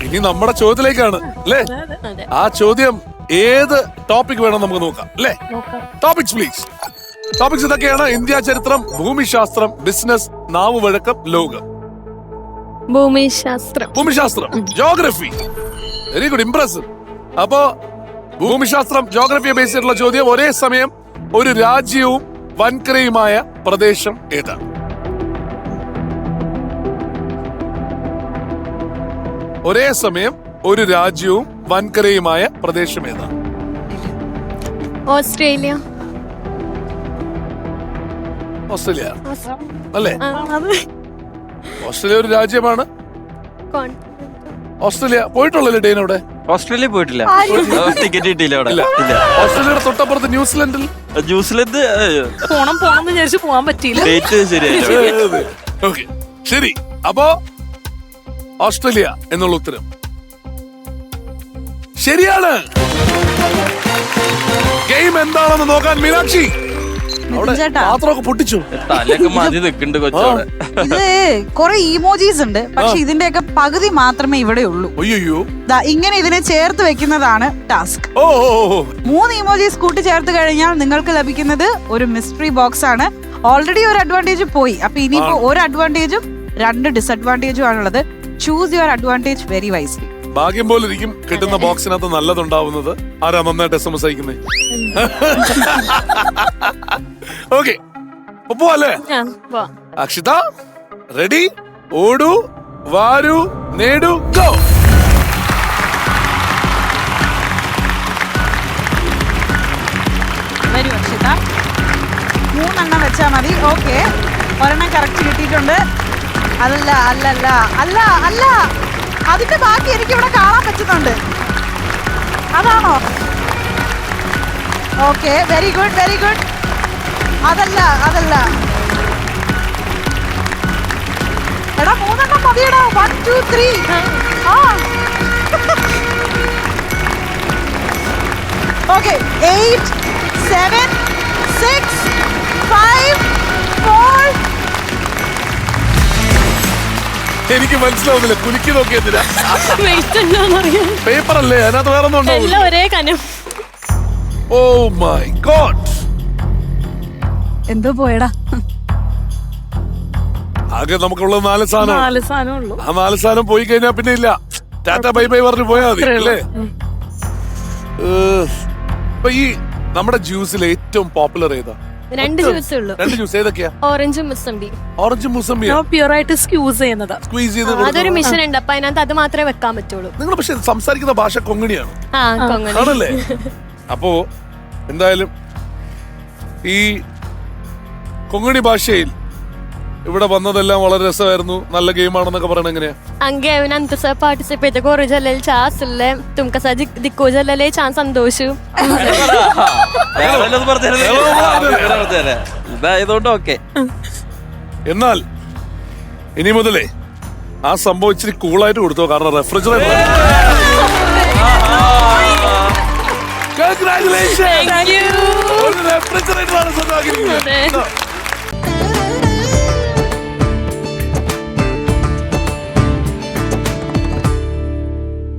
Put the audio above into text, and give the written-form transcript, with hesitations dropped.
ഇനി നമ്മുടെ ചോദ്യത്തിലേക്കാണ് അല്ലേ? ആ ചോദ്യം ഏത് ടോപ്പിക് വേണം നമുക്ക് നോക്കാം അല്ലേ? Topics please. ടോപ്പിക്സ് ഇതൊക്കെയാണ്: ഇന്ത്യ ചരിത്രം, ഭൂമിശാസ്ത്രം, ബിസിനസ്, നാവുവഴക്കം, ലോകം. ഭൂമിശാസ്ത്രം, ജോഗ്രഫി. Very good, impressive. അപ്പോ ഭൂമിശാസ്ത്രം, ജോഗ്രഫിയെ ബേസ് ചെയ്തിട്ടുള്ള ചോദ്യം: ഒരേ സമയം ഒരു രാജ്യവും വൻകരയുമായ പ്രദേശം ഏതാണ്? ഒരേ സമയം ഒരു രാജ്യവും വൻകരയുമായ പ്രദേശം ഏതാണ്? ഓസ്ട്രേലിയ അല്ലേ? ഓസ്ട്രേലിയ ഒരു രാജ്യമാണ്. ഓസ്ട്രേലിയ പോയിട്ടുള്ളല്ലേ ഡെയിൻ? അവിടെ ഓസ്ട്രേലിയ പോയിട്ടില്ല, ടിക്കറ്റ് കിട്ടിയില്ല അവിടെ. ഓസ്ട്രേലിയയുടെ തൊട്ടപ്പുറത്ത് ന്യൂസിലൻഡിൽ പോണം വിചാരിച്ചു പോവാൻ പറ്റിയില്ല. ഡേറ്റ് ശരിയായില്ല. ഓക്കെ, ശരി. അപ്പോ ഓസ്ട്രേലിയ എന്നുള്ള ഉത്തരം ശരിയാണ്. ഗെയിം എന്താണെന്ന് നോക്കാൻ മീനാക്ഷി പാത്രമൊക്കെ പൊട്ടിച്ചു. തലയൊക്കെ മതി നിൽക്കുന്നുണ്ട് കൊച്ചോടെ. ഇത് കുറെ ഇമോജീസ് ഉണ്ട്, പക്ഷെ ഇതിന്റെയൊക്കെ പകുതി മാത്രമേ ഇവിടെ ഉള്ളൂ. അയ്യോ, ഇങ്ങനെ ഇതിനെ ചേർത്ത് വെക്കുന്നതാണ് ടാസ്ക്. 3 ഇമോജീസ് കൂട്ടി ചേർത്ത് കഴിഞ്ഞാൽ നിങ്ങൾക്ക് ലഭിക്കുന്നത് ഒരു മിസ്റ്ററി ബോക്സ് ആണ്. ഓൾറെഡി ഒരു അഡ്വാൻറ്റേജ് പോയി. അപ്പൊ ഇനിയിപ്പോ ഒരു അഡ്വാൻറ്റേജും 2 ഡിസഡ്വാൻറ്റേജും ആണുള്ളത്. Choose your advantage very wisely. ഭാഗ്യം പോലെ ഇരിക്കും കിട്ടുന്ന ബോക്സിനകത്ത് നല്ലതുണ്ടാവുന്നത്. ആരാ നന്നായിട്ട് SMS അയക്കുന്നത്? ഓക്കെ, പോവാല്ലേ? അക്ഷിത റെഡി? ഓടൂ, വാരൂ, നേടൂ, ഗോ. വരൂ അക്ഷിത, 3 എണ്ണം വെച്ചാ മതി. ഓക്കെ, ഒരെണ്ണം കറക്റ്റ് കിട്ടിയിട്ടുണ്ട്. അല്ല അല്ലല്ല അല്ല അല്ല, അതിന്റെ ബാക്കി എനിക്ക് ഇവിടെ കാണാൻ പറ്റുന്നുണ്ട്. അതാണോ? Okay, very good very good. അതല്ല അതല്ല, എടാ 3 എണ്ണം മതിയടാ. 1 2 3. ഓക്കെ, 8 7 6 5 4. എനിക്ക് മനസ്സിലാവുന്നില്ല, കുലുക്കി നോക്കിയതിനാ. പേപ്പർ അല്ലേ അതിനകത്ത്? വേറെ ഒന്നും ഉണ്ടോ? ഒരേ കനം. ഓ മൈ ഗോഡ്, എന്തോ പോയടാ. ആകെ നമുക്കുള്ളത് 4 സാധനം. ആ 4 സാധനം പോയി കഴിഞ്ഞാൽ പിന്നെ ഇല്ല. ടാറ്റ ബൈ ബൈ പറഞ്ഞു പോയാൽ മതി അല്ലേ? ഇപ്പൊ ഈ നമ്മുടെ ജ്യൂസിൽ ഏറ്റവും പോപ്പുലർ ഏതാ? 2 ജ്യൂസേ ഉള്ളൂ. 2 ജ്യൂസ് ഏതൊക്കെയാ? ഓറഞ്ചും മുസംബി. ഓറഞ്ചും മുസംബി പ്യൂർ ആയിട്ട് സ്ക്യൂസ് ചെയ്യുന്നതാ. സ്ക്വീസ് ചെയ്ത് അതൊരു മിഷൻ ഉണ്ട്, അപ്പൊ അതിനകത്ത് അത് മാത്രമേ വെക്കാൻ പറ്റുള്ളൂ. നിങ്ങൾ പക്ഷെ സംസാരിക്കുന്ന ഭാഷ കൊങ്ങിണിയാണ് കൊങ്ങണി ആണല്ലേ? അപ്പോ എന്തായാലും ഈ കൊങ്ങിണി ഭാഷയിൽ ഇവിടെ വന്നതെല്ലാം വളരെ രസമായിരുന്നു. നല്ല ഗെയിമാണെന്നൊക്കെ പറയണ എങ്ങനെയാ? अंगे अनंत सर पार्टिसिपेट करू झालेले चान्स ले तुमका सा दिक्को झालेले चान्स संतोष എന്നാൽ ഇനി മുതലേ ആ സംഭവം ഇച്ചിരി കൂളായിട്ട് കൊടുത്തോ, കാരണം റെഫ്രിജറേറ്റർ. Thank you. റെഫ്രിജറേറ്റർ ആണ് സ്വന്തമാക്കിയിരിക്കുന്നത്.